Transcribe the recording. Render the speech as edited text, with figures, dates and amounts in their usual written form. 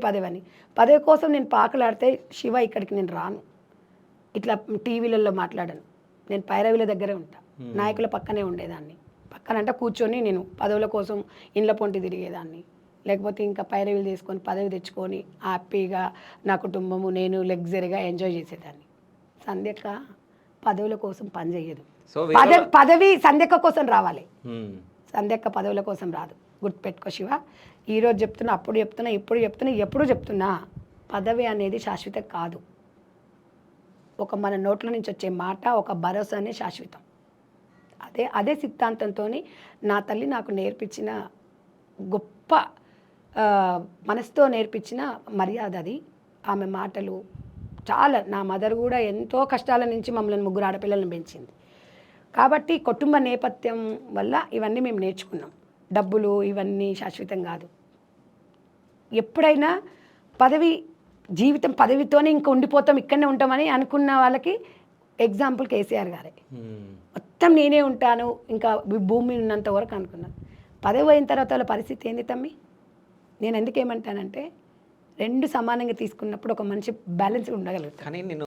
పదవని పదవి కోసం నేను పాకులాడితే శివ ఇక్కడికి నేను రాను, ఇట్లా టీవీలలో మాట్లాడను, నేను పైరవిల దగ్గరే ఉంటా, నాయకుల పక్కనే ఉండేదాన్ని, పక్కనంటే కూర్చొని నేను పదవుల కోసం ఇండ్ల పొంటి తిరిగేదాన్ని, లేకపోతే ఇంకా పైరవిలు తీసుకొని పదవి తెచ్చుకొని హ్యాపీగా నా కుటుంబము నేను లగ్జరీగా ఎంజాయ్ చేసేదాన్ని. సంధ్యక్క పదవుల కోసం పని చేయదు. పదవి సంధ్యక్క కోసం రావాలి, సంధ్యక్క పదవుల కోసం రాదు. గుర్తుపెట్టుకో శివ, ఈరోజు చెప్తున్నా, అప్పుడు చెప్తున్నా, ఇప్పుడు చెప్తున్నా, ఎప్పుడు చెప్తున్నా, పదవి అనేది శాశ్వతం కాదు. ఒక మన నోట్ల నుంచి వచ్చే మాట, ఒక భరోసానే శాశ్వతం. అదే సిద్ధాంతంతో నా తల్లి నాకు నేర్పించిన గొప్ప మనసుతో నేర్పించిన మర్యాద అది. ఆమె మాటలు చాలా, నా మదర్ కూడా ఎంతో కష్టాల నుంచి మమ్మల్ని ముగ్గురు ఆడపిల్లలను పెంచింది. కాబట్టి కుటుంబ నేపథ్యం వల్ల ఇవన్నీ మేము నేర్చుకున్నాం. డబ్బులు ఇవన్నీ శాశ్వతం కాదు. ఎప్పుడైనా పదవి జీవితం పదవితోనే ఇంకా ఉండిపోతాం, ఇక్కడనే ఉంటామని అనుకున్న వాళ్ళకి ఎగ్జాంపుల్ కేసీఆర్ గారే. మొత్తం నేనే ఉంటాను ఇంకా భూమి ఉన్నంత వరకు అనుకున్నాను. పదవి అయిన తర్వాత వాళ్ళ పరిస్థితి ఏంది తమ్మి? నేను ఎందుకేమంటానంటే, రెండు సమానంగా తీసుకున్నప్పుడు ఒక మనిషి బ్యాలెన్స్ ఉండగలుగుతాను.